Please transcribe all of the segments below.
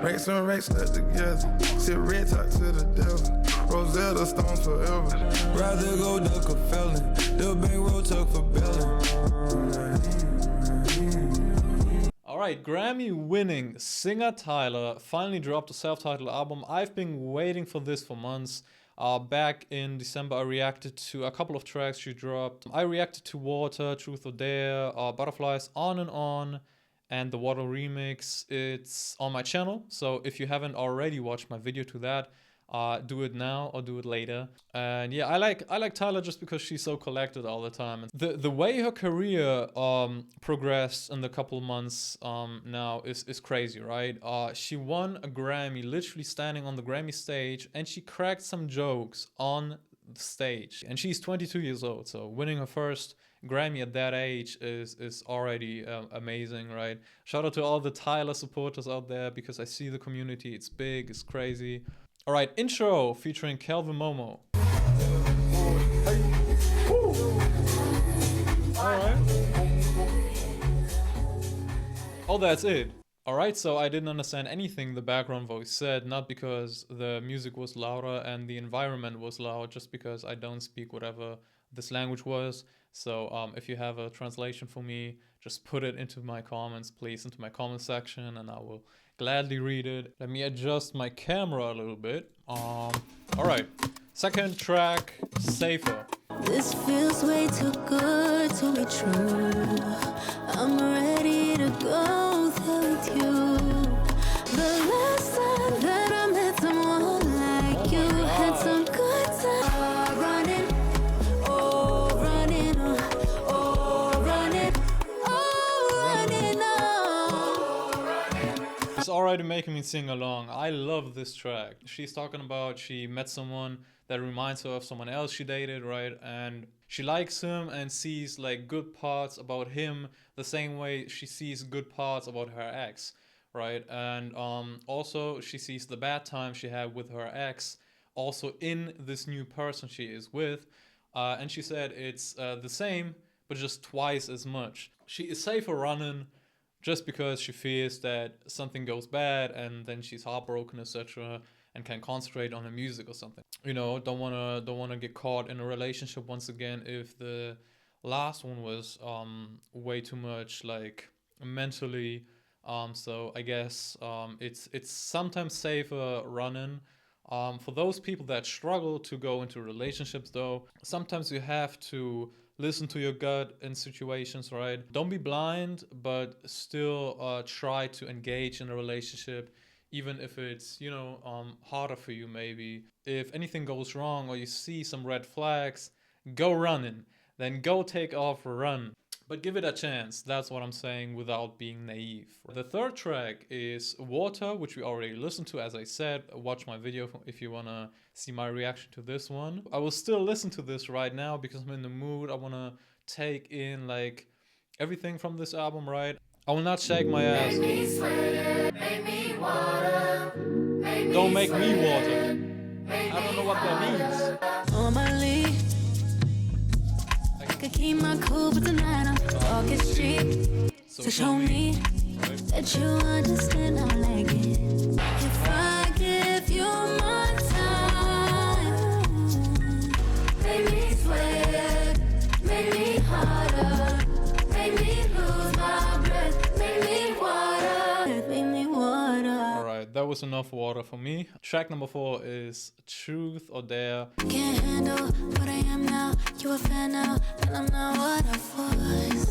Make some racks stuck together. Sit red talk to the devil. Rosetta Stone forever. Rather go duck a felon. The bankroll tuck for bellin'. Alright, Grammy-winning singer Tyler finally dropped a self-titled album. I've been waiting for this for months. Back in December, I reacted to a couple of tracks she dropped. I reacted to Water, Truth or Dare, Butterflies, On, and the Water remix. It's on my channel, so if you haven't already watched my video to that, do it now or do it later. And yeah, I like Tyler just because she's so collected all the time. And the way her career progressed in the couple months now is crazy, right? She won a Grammy, literally standing on the Grammy stage, and she cracked some jokes on the stage. And she's 22 years old, so winning her first Grammy at that age is already amazing, right? Shout out to all the Tyler supporters out there, because I see the community, it's big, it's crazy. Alright, Intro featuring Calvin Momo. Alright. Oh, that's it. Alright, so I didn't understand anything the background voice said, not because the music was louder and the environment was loud, just because I don't speak whatever this language was. So if you have a translation for me, just put it into my comments, please, into my comment section, and I will gladly read it. Let me adjust my camera a little bit. Alright, second track, Safer. This feels way too good to be true. I'm ready to go there with you. The last time that I met someone like you, had some good time. Running, oh running, oh running, oh running, oh. It's already making me sing along. I love this track. She's talking about she met someone that reminds her of someone else she dated, right? And she likes him and sees like good parts about him the same way she sees good parts about her ex, right? And also she sees the bad time she had with her ex also in this new person she is with. And she said it's the same, but just twice as much. She is safer running just because she fears that something goes bad and then she's heartbroken, etc., and can concentrate on her music or something. You know, don't wanna get caught in a relationship once again if the last one was way too much like mentally. So I guess it's sometimes safer running. For those people that struggle to go into relationships though, sometimes you have to listen to your gut in situations, right? Don't be blind, but still try to engage in a relationship, even if it's, you know, harder for you maybe. If anything goes wrong or you see some red flags, go running. Then go take off a run. But give it a chance, that's what I'm saying, without being naive. The third track is Water, which we already listened to, as I said. Watch my video if you wanna see my reaction to this one. I will still listen to this right now because I'm in the mood. I wanna take in like everything from this album, right? I will not shake my ass. Make me sweat, make me water, Don't make me water. I don't know what that means. on my lead. I could keep my cool, but tonight I'm talking street. So show me that you understand how I like it. If I give you my time, make me sweat, make me harder, make me lose my breath, make me water, make me water. Alright, that was enough water for me. Track number 4 is Truth or Dare. Can't handle what I am now. You a fan now, and I'm not what I was.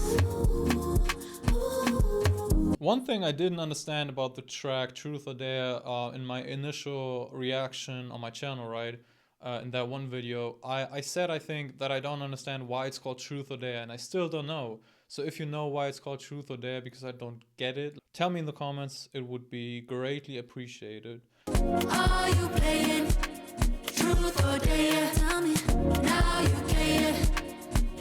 One thing I didn't understand about the track Truth or Dare in my initial reaction on my channel, right? In that one video, I said I think that I don't understand why it's called Truth or Dare, and I still don't know. So if you know why it's called Truth or Dare because I don't get it, tell me in the comments. It would be greatly appreciated. Are you playing truth or dare? Tell me now you play it.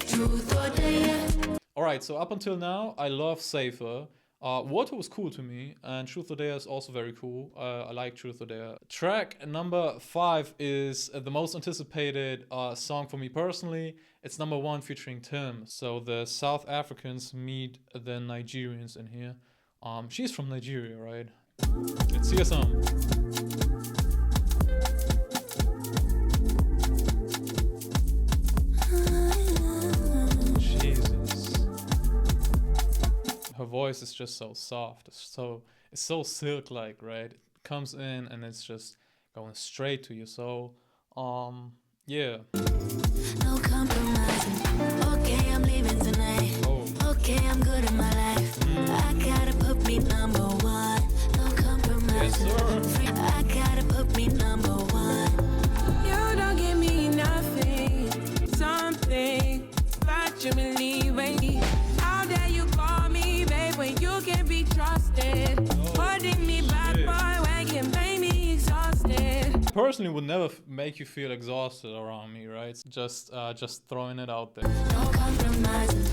Truth or dare? Alright, so up until now, I love Safer. Water was cool to me, and Truth or Dare is also very cool. I like Truth or Dare. Track number 5 is the most anticipated song for me personally. It's number 1 featuring Tim. So the South Africans meet the Nigerians in here. She's from Nigeria, right? Let's hear some. Jesus. Her voice is just so soft. It's so silk-like, right? It comes in and it's just going straight to your soul. Yeah. No compromising. Okay, I'm leaving tonight. Oh. Okay, I'm good in my life. I gotta put me number one. No compromising. Yes, sir. I gotta put me number one. You don't give me nothing, something, but you believe me. How dare you call me, babe, when you can be trusted? Holding me back, boy, when you make me exhausted. Personally would never make you feel exhausted around me, right? Just throwing it out there. No compromising.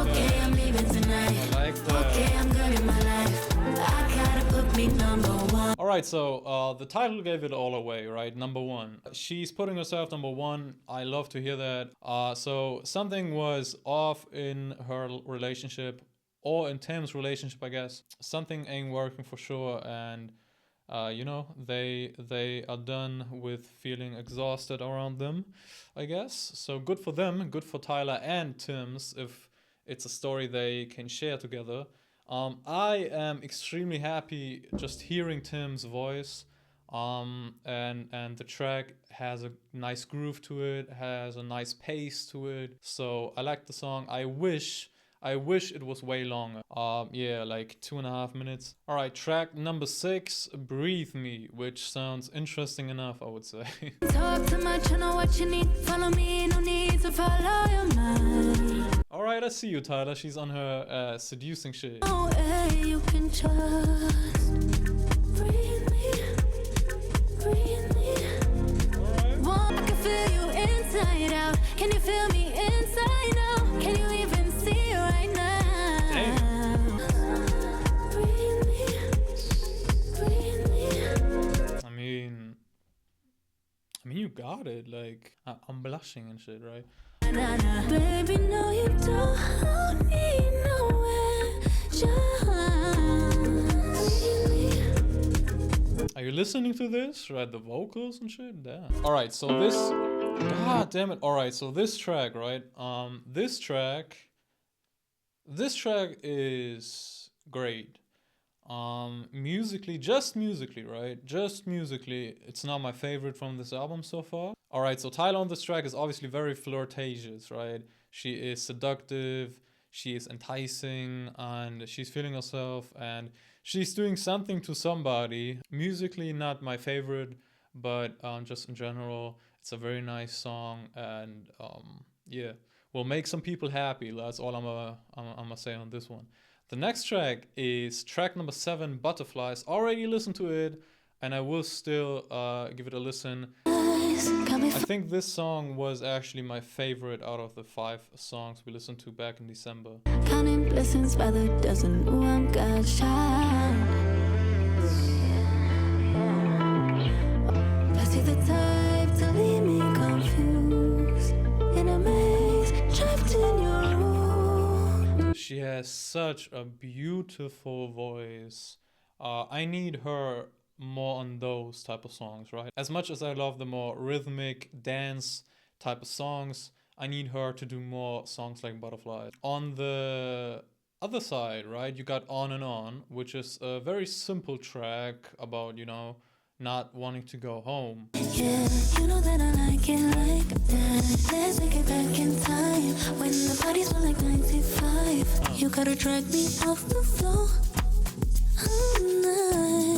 Okay, I'm leaving tonight. I like that. Okay, I'm good in my life. I gotta put me number one. All right, so the title gave it all away, right? Number one. She's putting herself number one. I love to hear that. So something was off in her relationship, or in Tim's relationship, I guess. Something ain't working for sure, and you know, they are done with feeling exhausted around them, I guess. So good for them, good for Tyler and Tim's, if it's a story they can share together. I am extremely happy just hearing Tim's voice. And the track has a nice groove to it, has a nice pace to it. So I like the song. I wish it was way longer. Yeah, like 2.5 minutes. All right, track number 6, Breathe Me, which sounds interesting enough, I would say. Talk too much, I know what you need. Follow me, no need to follow your mind. All right, I see you, Tyler. She's on her seducing shit. No way you can trust. Breathe me, breathe me. All right. I can feel you inside out. Can you feel me inside out? Can you even see right now? Breathe me, breathe me. I mean, you got it. Like, I'm blushing and shit, right? Baby, no, you don't need nowhere. Just breathe me. Are you listening to this? Right, the vocals and shit? Damn. All right, so this, god damn it. All right, so this track, right? This track is great. Musically, right? Just musically, it's not my favorite from this album so far. All right, so Tyler on this track is obviously very flirtatious, right? She is seductive, she is enticing, and she's feeling herself, and she's doing something to somebody. Musically, not my favorite, but just in general, it's a very nice song, and yeah, will make some people happy. That's all I'm gonna say on this one. The next track is track number 7, Butterflies. Already listened to it, and I will still give it a listen. I think this song was actually my favorite out of the 5 songs we listened to back in December. Counting blessings by the dozen. Ooh, I'm God's child. Plus you're the type to leave me confused, in a maze, trapped in your room. She has such a beautiful voice. I need her more on those type of songs, right? As much as I love the more rhythmic dance type of songs, I need her to do more songs like Butterflies. On the other side, right, you got On and On, which is a very simple track about, you know, not wanting to go home. Yeah, you know that I like it like that. Let's take it back in time when the parties were like 95. You gotta drag me off the floor.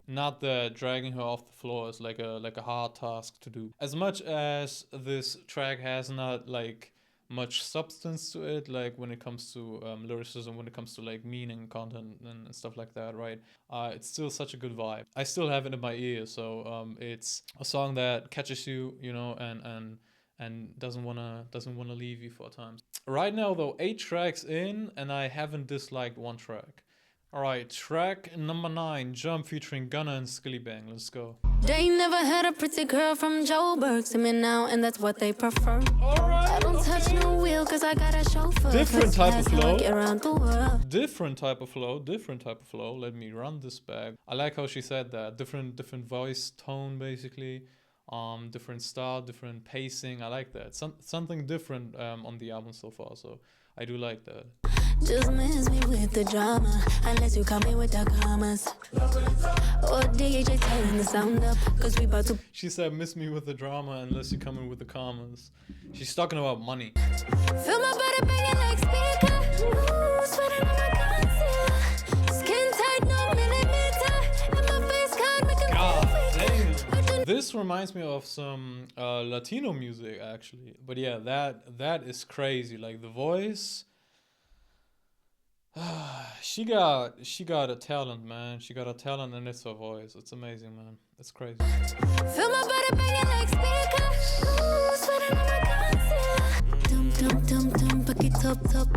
Not that dragging her off the floor is like a hard task to do. As much as this track has not like much substance to it, like when it comes to lyricism, when it comes to like meaning, content, and stuff like that, right? It's still such a good vibe. I still have it in my ear, so it's a song that catches you, you know, and doesn't wanna leave you for times. Right now though, 8 tracks in, and I haven't disliked one track. Alright, track number 9, Jump featuring Gunna and Skillibeng. Let's go. They never had a pretty girl from Joburg to me now, and that's what they prefer. I don't touch no wheel cause I got a chauffeur. Different type of flow. Get around the world. Different type of flow. Let me run this back. I like how she said that. Different voice tone basically. Different style, different pacing. I like that. Something different on the album so far. So I do like that. Just miss me with the drama, unless you come in with the commas. Or DJ turn the sound up, cause we about to. She said, miss me with the drama unless you come in with the commas. She's talking about money. Feel my body banging like speaker. Ooh, sweating on my concealer. Skin tight, no millimeter. And my face card making God dang. This reminds me of some Latino music actually. But yeah, that is crazy. Like the voice. She got a talent, man. She got a talent and it's her voice. It's amazing, man. It's crazy. Feel my body banging like speaker. Ooh, sweating on my concealer. Dum dum dum dum, bucket top top.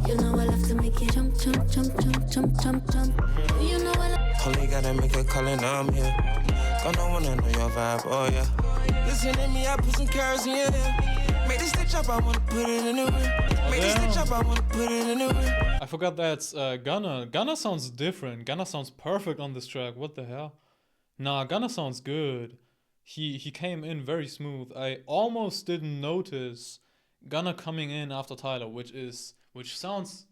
You know I love to make you jump jump jump jump jump jump jump. You know I love. Only gotta make a call and I'm here. Gonna wanna know your vibe, oh yeah. Listen to me, I put some kerosene in here. Make this stitch up, I wanna put it in the rim. Make this stitch up, I wanna put it in the rim. I forgot that's Gunna. Gunna sounds different. Gunna sounds perfect on this track. What the hell? Nah, Gunna sounds good. He came in very smooth. I almost didn't notice Gunna coming in after Tyler, which sounds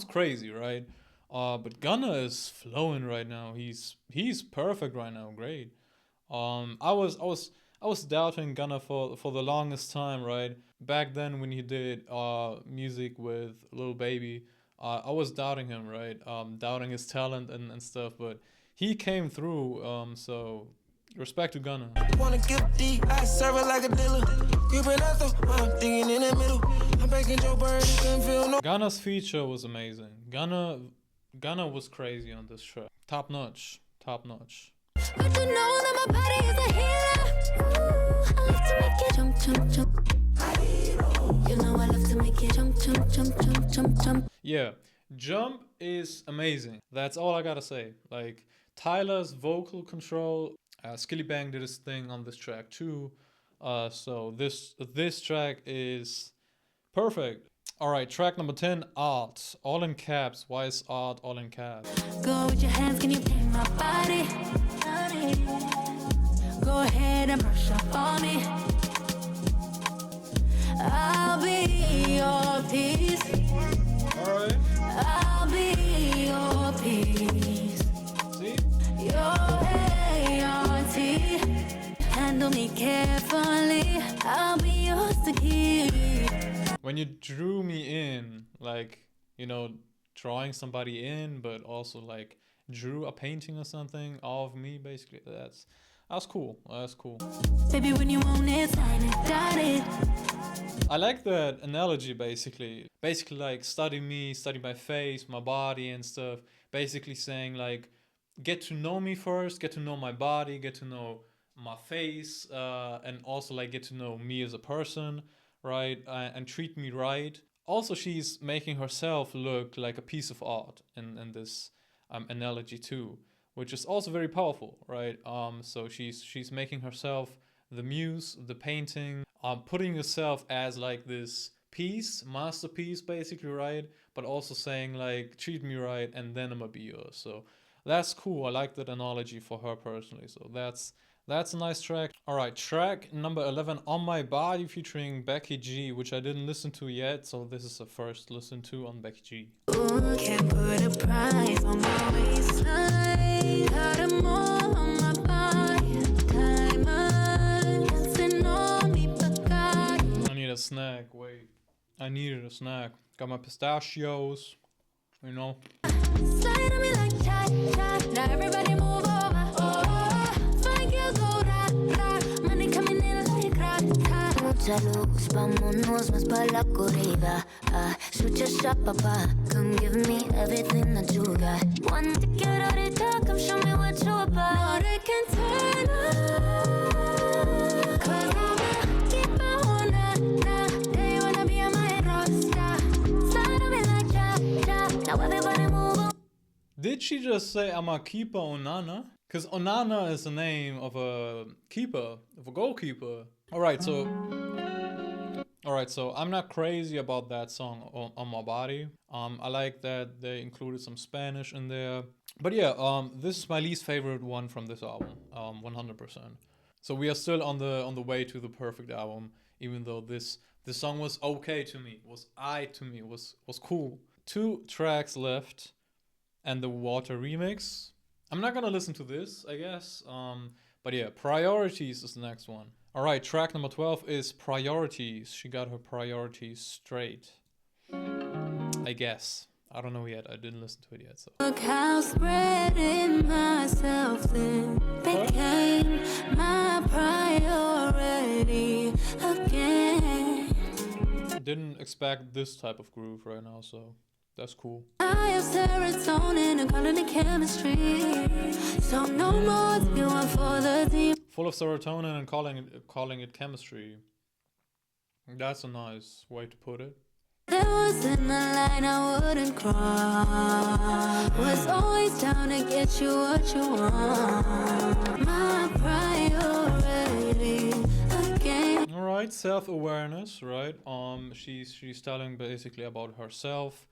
crazy, right? But Gunna is flowing right now. He's perfect right now. Great. I was doubting Gunna for the longest time, right? Back then when he did music with Lil Baby, I was doubting him, right? Doubting his talent and stuff, but he came through. So respect to Gunna. Wanna give D, I serve it like a dealer. Creeping out the I'm thinking in the middle. I'm baking Joe Bird, can't feel no. Gunna's feature was amazing. Gunna was crazy on this track. Top notch. But you know that my body is a healer. Ooh, I love to make it jump, jump, jump. You know I love to make it jump, jump, jump, jump, jump, jump. Yeah, Jump is amazing. That's all I gotta say. Like Tyler's vocal control, Skillibeng did his thing on this track too. So this track is perfect. All right, track number 10, Art, all in caps. Why is Art all in caps? Go with your hands, can you paint my body? Go ahead and brush up on me. I'll be your peace. All right. I'll be your peace. See? Your ART. Handle me carefully. I'll be yours to keep. When you drew me in, like, you know, drawing somebody in, but also like drew a painting or something of me, basically, that's cool. That's cool. Baby, when you want it, sign it, got it. I like that analogy, basically like study me, study my face, my body and stuff. Basically saying like, get to know me first, get to know my body, get to know my face, and also like get to know me as a person, right? And treat me right. Also, she's making herself look like a piece of art in this analogy too, which is also very powerful, right? So she's making herself the muse, the painting, putting yourself as like this piece, masterpiece, basically, right? But also saying like, treat me right, and then I'm gonna be yours. So that's cool. I like that analogy for her personally. So that's a nice track. All right, track number 11, On My Body featuring Becky G, which I didn't listen to yet. So this is the first listen to on Becky G. Ooh, can't put a price on my waistline. Got 'em all on my body. Diamond, dancing on me, Bacardi. I need a snack. Wait, I needed a snack. Got my pistachios, you know. Slide on me like cha cha. Now everybody move over. Oh, fine girl go ra ra. Money coming in like ra ra. Mucha luz, vámonos más pa la corrida. Shoot your shot, papa. Come give me everything that you got. One ticket ahorita, come show me what you about. No, they can turn up. 'Cause I'ma keep on na. They wanna be on my roster. Slide on me like cha cha. Now everybody Did she just say I'm a keeper Onana? Because Onana is the name of a keeper, of a goalkeeper. Alright, so I'm not crazy about that song on my body. I like that they included some Spanish in there. But yeah, this is my least favorite one from this album, 100%. So we are still on the way to the perfect album, even though this song was okay to me, was cool. 2 tracks left, and the Water remix. I'm not gonna listen to this, I guess. But yeah, Priorities is the next one. All right, track number 12 is Priorities. She got her priorities straight, I guess. I don't know yet. I didn't listen to it yet. So. Look how spreading myself thin became my priority again. Didn't expect this type of groove right now, so that's cool. I have serotonin and calling it chemistry. So no more going for the deep. Full of serotonin and calling it chemistry. That's a nice way to put it. There wasn't a line I wouldn't cross. Was always down to get you what you want. My priority again. All right, self-awareness, right? She's telling basically about herself.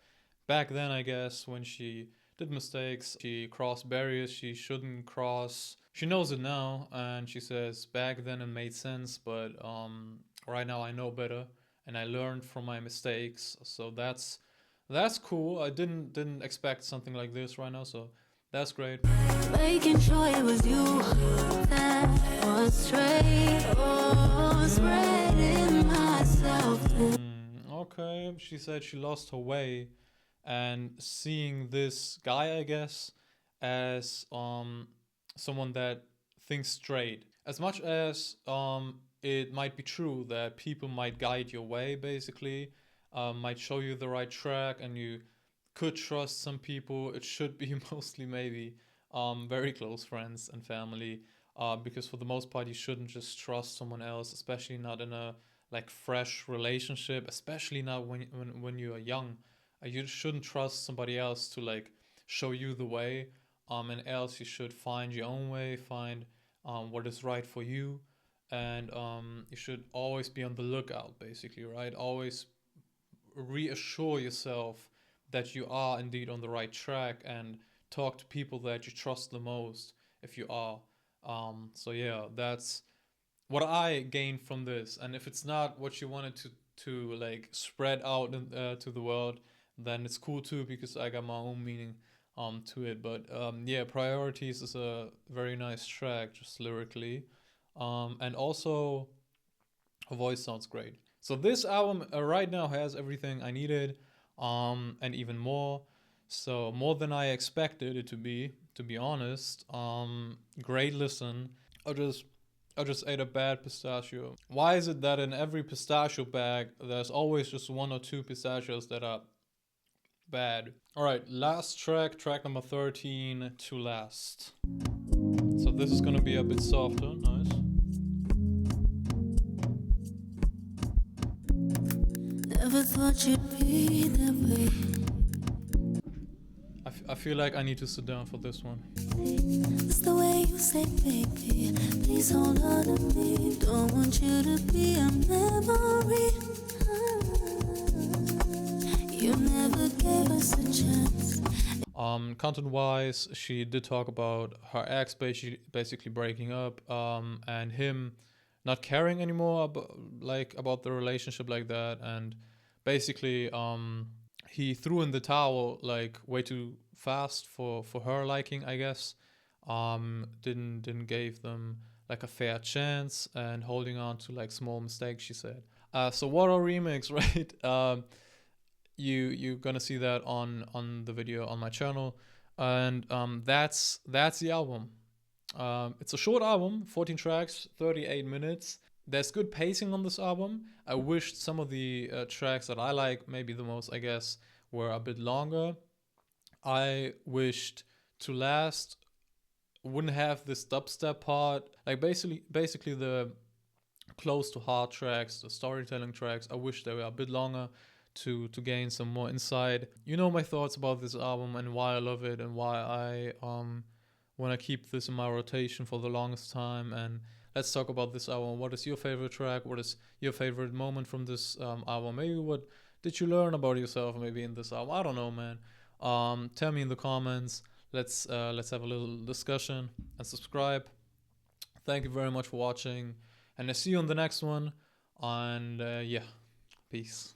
Back then, I guess, when she did mistakes, she crossed barriers she shouldn't cross. She knows it now, and she says back then it made sense, but right now I know better. And I learned from my mistakes, so that's cool. I didn't expect something like this right now, so that's great. Making sure it was you that was straight or spreading myself. Okay, she said she lost her way, and seeing this guy, I guess, as someone that thinks straight. As much as it might be true that people might guide your way, basically, might show you the right track, and you could trust some people. It should be mostly maybe very close friends and family, because for the most part you shouldn't just trust someone else, especially not in a like fresh relationship, especially not when you are young. You shouldn't trust somebody else to like show you the way, and else you should find your own way, find what is right for you. And you should always be on the lookout, basically, right? Always reassure yourself that you are indeed on the right track, and talk to people that you trust the most if you are. So yeah, that's what I gained from this. And if it's not what you wanted to like spread out to the world, then it's cool too, because I got my own meaning to it. But yeah, Priorities is a very nice track, just lyrically. And also, her voice sounds great. So this album right now has everything I needed, and even more. So more than I expected it to be honest. Great listen. I just ate a bad pistachio. Why is it that in every pistachio bag there's always just 1 or 2 pistachios that are bad? All right, last track number 13, To Last. So this is gonna be a bit softer, nice. Never thought you'd be that way. I feel like I need to sit down for this one. It's the way you say, baby, please hold on to me. Don't want you to be a memory. You never gave us a chance. Content-wise, she did talk about her ex basically breaking up, and him not caring anymore about the relationship like that, and basically he threw in the towel like way too fast for her liking, I guess. Didn't give them like a fair chance, and holding on to like small mistakes, she said. So Water remix, right? You're gonna see that on the video on my channel, and that's the album. It's a short album, 14 tracks, 38 minutes. There's good pacing on this album. I wished some of the tracks that I like maybe the most, I guess, were a bit longer. I wished To Last wouldn't have this dubstep part. Like basically the close to heart tracks, the storytelling tracks, I wish they were a bit longer to gain some more insight. You know my thoughts about this album and why I love it and why I want to keep this in my rotation for the longest time. And let's talk about this album. What is your favorite track? What is your favorite moment from this album? Maybe what did you learn about yourself maybe in this album? I don't know, man. Tell me in the comments. Let's have a little discussion and subscribe. Thank you very much for watching, and I see you on the next one. And yeah, peace.